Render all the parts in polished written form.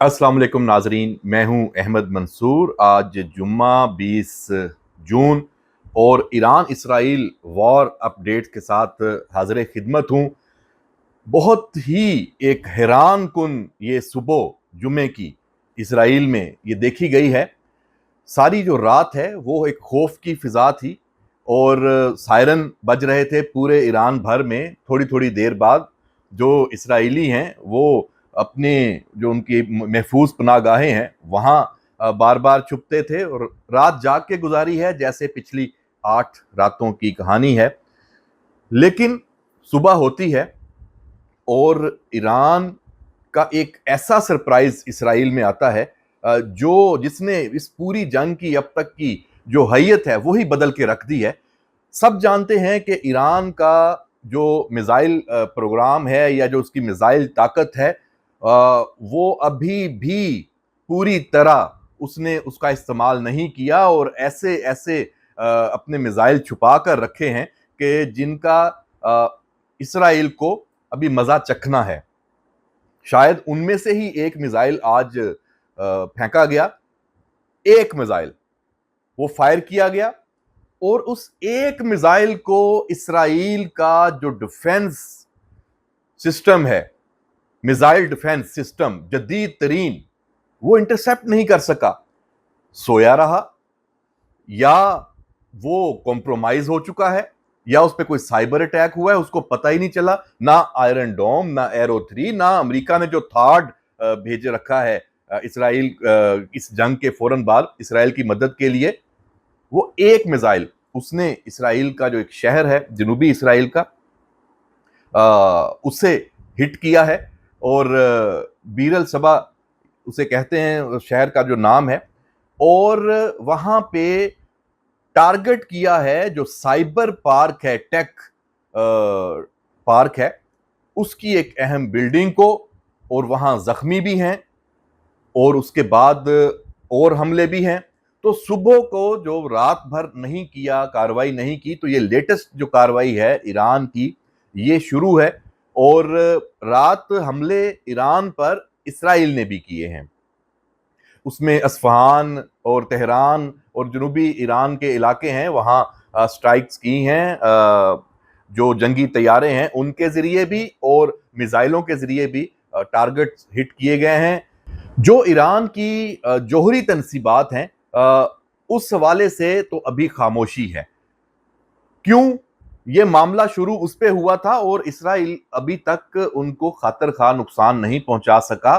अस्सलाम वालेकुम नाजरीन, मैं हूं अहमद मंसूर। आज जुम्मा 20 जून और ईरान इसराइल वॉर अपडेट के साथ हाजिर खिदमत हूं। बहुत ही एक हैरान कुन ये सुबह जुम्मे की इसराइल में ये देखी गई है। सारी जो रात है वो एक खौफ की फिजा थी और सायरन बज रहे थे पूरे ईरान भर में। थोड़ी थोड़ी देर बाद जो इसराइली हैं वो अपने जो उनकी महफूज पनाहगाहें हैं वहाँ बार बार छुपते थे और रात जाग के गुजारी है जैसे पिछली 8 रातों की कहानी है। लेकिन सुबह होती है और ईरान का एक ऐसा सरप्राइज इसराइल में आता है जो जिसने इस पूरी जंग की अब तक की जो हैयत है वही बदल के रख दी है। सब जानते हैं कि ईरान का जो मिसाइल प्रोग्राम है या जो उसकी मिसाइल ताकत है वो अभी भी पूरी तरह उसने उसका इस्तेमाल नहीं किया और ऐसे ऐसे अपने मिसाइल छुपा कर रखे हैं कि जिनका इसराइल को अभी मजा चखना है। शायद उनमें से ही एक मिसाइल आज फेंका गया। एक मिसाइल वो फायर किया गया और उस एक मिसाइल को इसराइल का जो डिफेंस सिस्टम है, मिसाइल डिफेंस सिस्टम जदीद तरीन, वो इंटरसेप्ट नहीं कर सका। सोया रहा या वो कॉम्प्रोमाइज हो चुका है या उस पर कोई साइबर अटैक हुआ है, उसको पता ही नहीं चला। ना आयरन डोम, ना एरो 3, ना अमेरिका ने जो थार्ड भेज रखा है इसराइल इस जंग के फौरन बाद इसराइल की मदद के लिए। वो एक मिसाइल उसने इसराइल का जो एक शहर है जनूबी इसराइल का उससे हिट किया है और बीर अल सबा उसे कहते हैं शहर का जो नाम है। और वहां पे टारगेट किया है जो साइबर पार्क है, टेक पार्क है, उसकी एक अहम बिल्डिंग को। और वहां जख्मी भी हैं और उसके बाद और हमले भी हैं। तो सुबह को जो रात भर नहीं किया, कार्रवाई नहीं की, तो ये लेटेस्ट जो कार्रवाई है ईरान की ये शुरू है। और रात हमले ईरान पर इसराइल ने भी किए हैं। उसमें अस्फहान और तेहरान और जनूबी ईरान के इलाके हैं वहाँ स्ट्राइक्स की हैं जो जंगी तैयारे हैं उनके ज़रिए भी और मिसाइलों के ज़रिए भी टारगेट हिट किए गए हैं। जो ईरान की जौहरी तनसीबात हैं उस हवाले से तो अभी खामोशी है। क्यों? ये मामला शुरू उस पे हुआ था और इसराइल अभी तक उनको खातर खा नुकसान नहीं पहुंचा सका।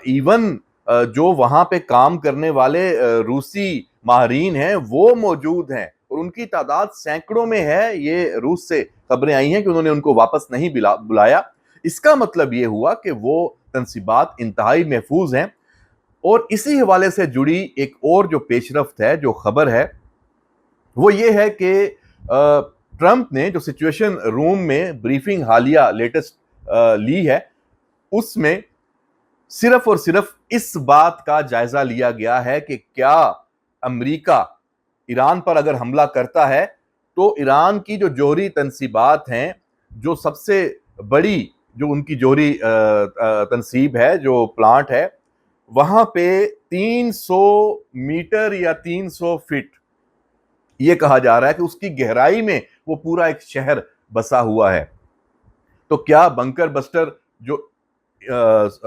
इवन जो वहां पे काम करने वाले रूसी माहरीन हैं वो मौजूद हैं और उनकी तादाद सैकड़ों में है। ये रूस से खबरें आई हैं कि उन्होंने उनको वापस नहीं बुलाया। इसका मतलब ये हुआ कि वो तनसीबात इंतहाई महफूज हैं। और इसी हवाले से जुड़ी एक और जो पेशरफ्त है, जो खबर है, वो ये है कि ट्रंप ने जो सिचुएशन रूम में ब्रीफिंग हालिया लेटेस्ट ली है उसमें सिर्फ और सिर्फ इस बात का जायजा लिया गया है कि क्या अमेरिका ईरान पर अगर हमला करता है तो ईरान की जो जौहरी तनसीबात हैं, जो सबसे बड़ी जो उनकी जौहरी तनसीब है, जो प्लांट है, वहां पे 300 मीटर या 300 फीट ये कहा जा रहा है कि उसकी गहराई में वो पूरा एक शहर बसा हुआ है। तो क्या बंकर बस्टर जो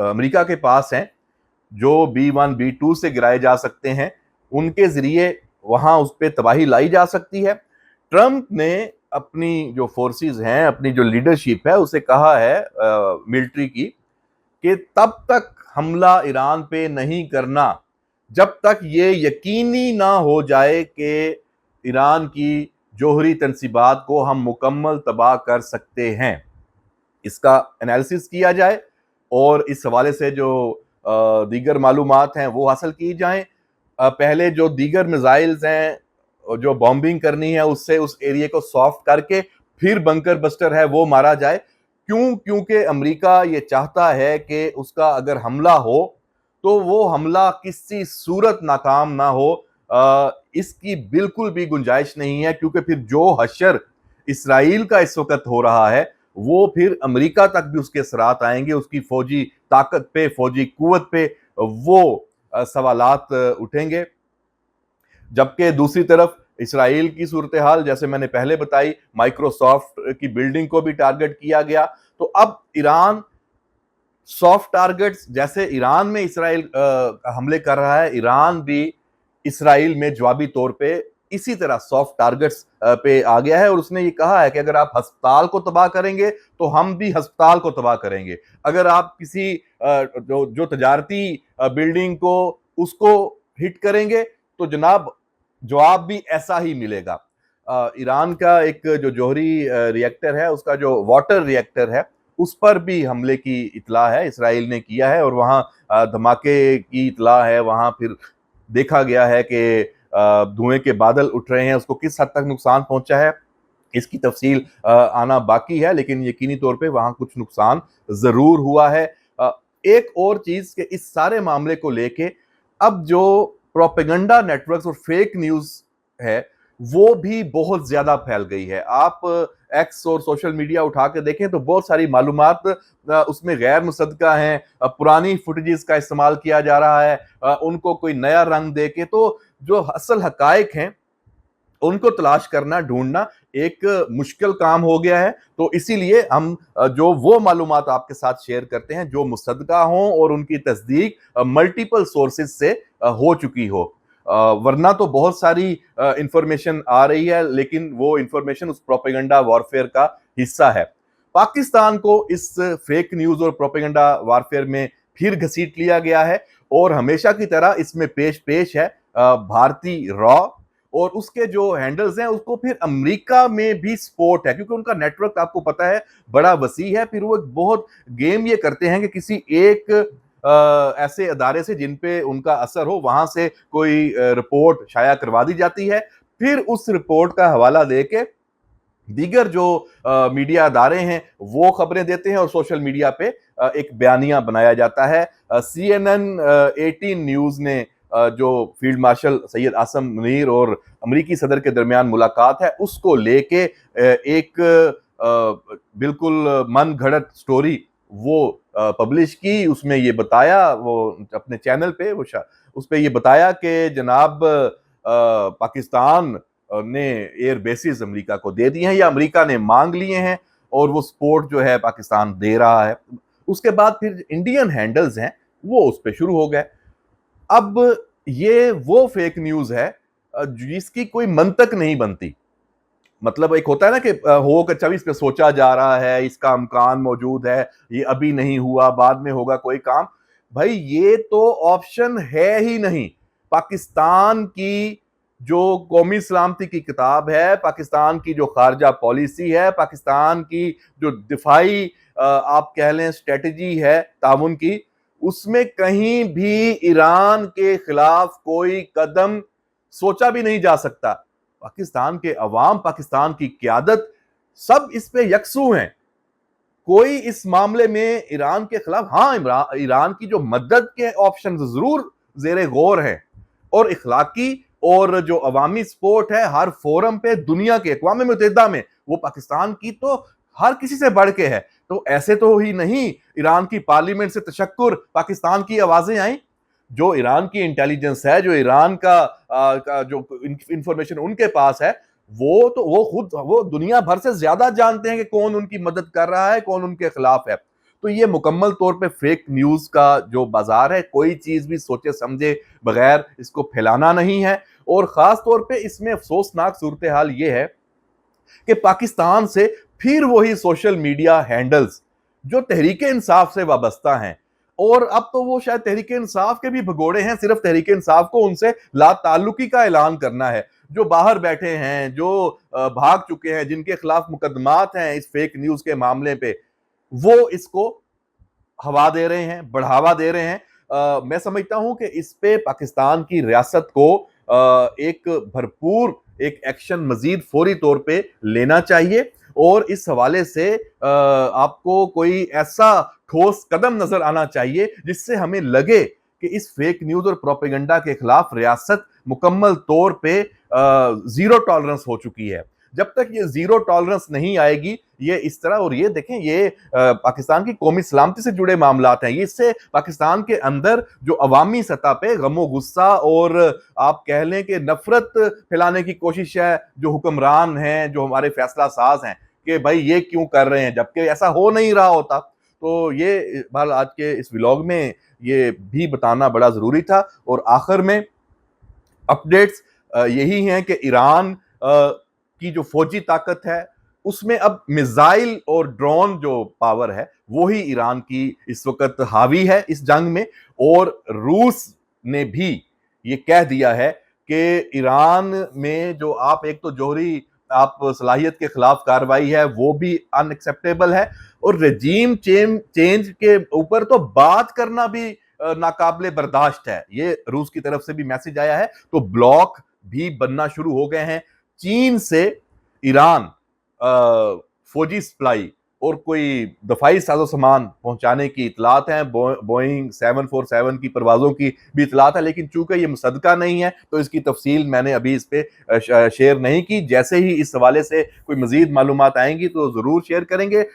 अमेरिका के पास हैं, जो B1 B2 से गिराए जा सकते हैं, उनके जरिए वहां उस पर तबाही लाई जा सकती है। ट्रंप ने अपनी जो फोर्सेस हैं, अपनी जो लीडरशिप है, उसे कहा है मिलिट्री की कि तब तक हमला ईरान पे नहीं करना जब तक ये यकीनी ना हो जाए कि ईरान की जौहरी तनसीबात को हम मुकम्मल तबाह कर सकते हैं। इसका एनालिसिस किया जाए और इस हवाले से जो दीगर मालूमात हैं वो हासिल की जाएं। पहले जो दीगर मिसाइल्स हैं जो बॉम्बिंग करनी है उससे उस एरिया को सॉफ्ट करके फिर बंकर बस्टर है वो मारा जाए। क्यों? क्योंकि अमेरिका ये चाहता है कि उसका अगर हमला हो तो वो हमला किसी सूरत नाकाम ना हो। इसकी बिल्कुल भी गुंजाइश नहीं है क्योंकि फिर जो हशर इसराइल का इस वक्त हो रहा है वो फिर अमेरिका तक भी उसके असरात आएंगे, उसकी फौजी ताकत पे, फौजी कुव्वत पे वो सवालात उठेंगे। जबकि दूसरी तरफ इसराइल की सूरत हाल, जैसे मैंने पहले बताई, माइक्रोसॉफ्ट की बिल्डिंग को भी टारगेट किया गया। तो अब ईरान सॉफ्ट टारगेट्स, जैसे ईरान में इसराइल हमले कर रहा है, ईरान भी इसराइल में जवाबी तौर पे इसी तरह सॉफ्ट टारगेट्स पे आ गया है। और उसने ये कहा है कि अगर आप अस्पताल को तबाह करेंगे तो हम भी अस्पताल को तबाह करेंगे। अगर आप किसी जो तजारती बिल्डिंग को उसको हिट करेंगे तो जनाब जवाब भी ऐसा ही मिलेगा। ईरान का एक जो जौहरी रिएक्टर है, उसका जो वाटर रिएक्टर है, उस पर भी हमले की इतला है, इसराइल ने किया है और वहां धमाके की इतला है। वहां फिर देखा गया है कि धुएं के बादल उठ रहे हैं। उसको किस हद तक नुकसान पहुंचा है इसकी तफसील आना बाकी है, लेकिन यकीनी तौर पे वहां कुछ नुकसान जरूर हुआ है। एक और चीज के इस सारे मामले को लेके अब जो प्रोपेगेंडा नेटवर्क्स और फेक न्यूज है वो भी बहुत ज्यादा फैल गई है। आप एक्स और सोशल मीडिया उठा के देखें तो बहुत सारी मालूमात उसमें गैर मुसद्दका हैं। पुरानी फुटेजेस का इस्तेमाल किया जा रहा है, उनको कोई नया रंग दे के। तो जो असल हकायक हैं उनको तलाश करना, ढूंढना एक मुश्किल काम हो गया है। तो इसीलिए हम जो वो मालूमात आपके साथ शेयर करते हैं जो मुसद्दका हों और उनकी तस्दीक मल्टीपल सोर्सेज से हो चुकी हो। वरना तो बहुत सारी इंफॉर्मेशन आ रही है, लेकिन वो इंफॉर्मेशन उस प्रोपेगेंडा वॉरफेयर का हिस्सा है। पाकिस्तान को इस फेक न्यूज और प्रोपेगेंडा वॉरफेयर में फिर घसीट लिया गया है और हमेशा की तरह इसमें पेश है भारतीय रॉ और उसके जो हैंडल्स हैं। उसको फिर अमेरिका में भी सपोर्ट है, क्योंकि उनका नेटवर्क आपको पता है बड़ा वसी है। फिर वो बहुत गेम ये करते हैं कि किसी एक ऐसे अदारे से जिन पे उनका असर हो, वहां से कोई रिपोर्ट शाया करवा दी जाती है। फिर उस रिपोर्ट का हवाला देके दीगर जो मीडिया अदारे हैं वो खबरें देते हैं और सोशल मीडिया पे एक बयानिया बनाया जाता है। CNN 18 न्यूज ने जो फील्ड मार्शल सैयद आसम मुनीर और अमरीकी सदर के दरमियान मुलाकात है उसको लेके एक बिल्कुल मन घड़त स्टोरी वो पब्लिश की। उसमें ये बताया, वो अपने चैनल पे उस पे ये बताया कि जनाब पाकिस्तान ने एयर बेसिस अमेरिका को दे दिए हैं या अमेरिका ने मांग लिए हैं और वो सपोर्ट जो है पाकिस्तान दे रहा है। उसके बाद फिर इंडियन हैंडल्स हैं वो उस पर शुरू हो गए। अब ये वो फेक न्यूज है जिसकी कोई मंतक नहीं बनती। मतलब एक होता है ना कि हो के 24 पे सोचा जा रहा है, इसका इम्कान मौजूद है, ये अभी नहीं हुआ, बाद में होगा कोई काम। भाई ये तो ऑप्शन है ही नहीं। पाकिस्तान की जो कौमी सलामती की किताब है, पाकिस्तान की जो खारजा पॉलिसी है, पाकिस्तान की जो दिफाई आप कह लें स्ट्रेटजी है ताउन की, उसमें कहीं भी ईरान के खिलाफ कोई कदम सोचा भी नहीं जा सकता। पाकिस्तान के अवाम, पाकिस्तान की क्यादत सब इस पे यकसू हैं। कोई इस मामले में ईरान के खिलाफ, हाँ, ईरान की जो मदद के ऑप्शन जरूर जेरे गौर हैं और इखलाकी और जो अवामी सपोर्ट है हर फोरम पे दुनिया के अक़वाम मुत्तहिदा में वो पाकिस्तान की तो हर किसी से बढ़ के है। तो ऐसे तो ही नहीं ईरान की पार्लियामेंट से तशक्कुर पाकिस्तान की आवाजें आई। जो ईरान की इंटेलिजेंस है, जो ईरान का जो इंफॉर्मेशन उनके पास है, वो खुद वो दुनिया भर से ज्यादा जानते हैं कि कौन उनकी मदद कर रहा है, कौन उनके खिलाफ है। तो ये मुकम्मल तौर पे फेक न्यूज का जो बाजार है, कोई चीज भी सोचे समझे बगैर इसको फैलाना नहीं है। और खास तौर पे इसमें अफसोसनाक सूरत हाल ये है कि पाकिस्तान से फिर वही सोशल मीडिया हैंडल्स जो तहरीके इंसाफ से वाबस्ता हैं, और अब तो वो शायद तहरीके इंसाफ के भी भगोड़े हैं, सिर्फ तहरीके इंसाफ को उनसे ला ताल्लुकी का ऐलान करना है। जो बाहर बैठे हैं, जो भाग चुके हैं, जिनके खिलाफ मुकदमात हैं इस फेक न्यूज के मामले पे, वो इसको हवा दे रहे हैं, बढ़ावा दे रहे हैं। मैं समझता हूं कि इस पे पाकिस्तान की रियासत को एक भरपूर एक एक्शन मजीद फौरी तौर पे लेना चाहिए और इस हवाले से आपको कोई ऐसा ठोस कदम नजर आना चाहिए जिससे हमें लगे कि इस फेक न्यूज और प्रोपेगेंडा के खिलाफ रियासत मुकम्मल तौर पे जीरो टॉलरेंस हो चुकी है। जब तक ये जीरो टॉलरेंस नहीं आएगी, ये इस तरह, और ये देखें, ये पाकिस्तान की कौमी सलामती से जुड़े मामलात हैं, इससे पाकिस्तान के अंदर जो अवामी सतह पे गमो गुस्सा और आप कह लें कि नफरत फैलाने की कोशिश है जो हुक्मरान हैं, जो हमारे फैसला साज हैं, कि भाई ये क्यों कर रहे हैं, जबकि ऐसा हो नहीं रहा होता। तो ये बहरहाल आज के इस व्लॉग में ये भी बताना बड़ा जरूरी था। और आखिर में अपडेट्स यही हैं कि ईरान की जो फौजी ताकत है उसमें अब मिसाइल और ड्रोन जो पावर है वो ही ईरान की इस वक्त हावी है इस जंग में। और रूस ने भी ये कह दिया है कि ईरान में जो आप एक तो जोहरी आप सलाहियत के खिलाफ कार्रवाई है वो भी अनएक्सेप्टेबल है, और रजीम चेंज के ऊपर तो बात करना भी नाकाबिले बर्दाश्त है। ये रूस की तरफ से भी मैसेज आया है। तो ब्लॉक भी बनना शुरू हो गए हैं। चीन से ईरान फौजी सप्लाई और कोई दफाई साजो सामान पहुंचाने की इतलात हैं, बोइंग 747 की परवाजों की भी इतलात है, लेकिन चूंकि ये मुसद्दका नहीं है तो इसकी तफसील मैंने अभी इस पे शेयर नहीं की। जैसे ही इस हवाले से कोई मजीद मालूमात आएंगी तो जरूर शेयर करेंगे।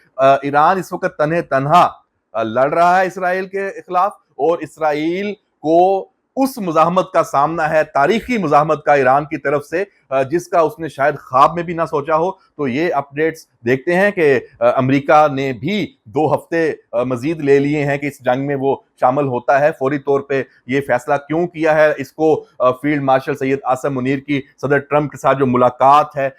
ईरान इस वक्त तन्हे तन्हा लड़ रहा है इसराइल के खिलाफ, और इसराइल को उस मुजाहमत का सामना है, तारीखी मुजाहमत का ईरान की तरफ से, जिसका उसने शायद ख्वाब में भी ना सोचा हो। तो ये अपडेट्स देखते हैं कि अमेरिका ने भी 2 हफ्ते मजीद ले लिए हैं कि इस जंग में वो शामिल होता है। फौरी तौर पे ये फैसला क्यों किया है, इसको फील्ड मार्शल सैयद आसम मुनीर की सदर ट्रंप के साथ जो मुलाकात है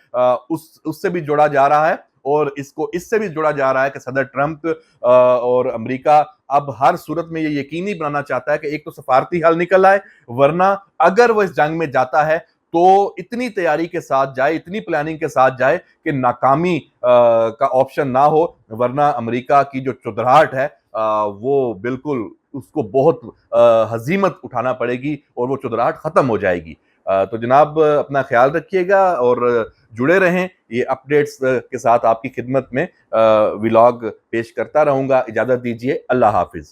उससे भी जोड़ा जा रहा है, और इसको इससे भी जोड़ा जा रहा है कि सदर ट्रंप और अमेरिका अब हर सूरत में ये यकीनी बनाना चाहता है कि एक तो सफारती हल निकल आए, वरना अगर वो इस जंग में जाता है तो इतनी तैयारी के साथ जाए, इतनी प्लानिंग के साथ जाए कि नाकामी का ऑप्शन ना हो, वरना अमेरिका की जो चुदराहट है वो बिल्कुल उसको बहुत हजीमत उठाना पड़ेगी और वो चुदराहट खत्म हो जाएगी। तो जनाब अपना ख्याल रखिएगा और जुड़े रहें। ये अपडेट्स के साथ आपकी खिदमत में व्लॉग पेश करता रहूंगा। इजाजत दीजिए, अल्लाह हाफिज।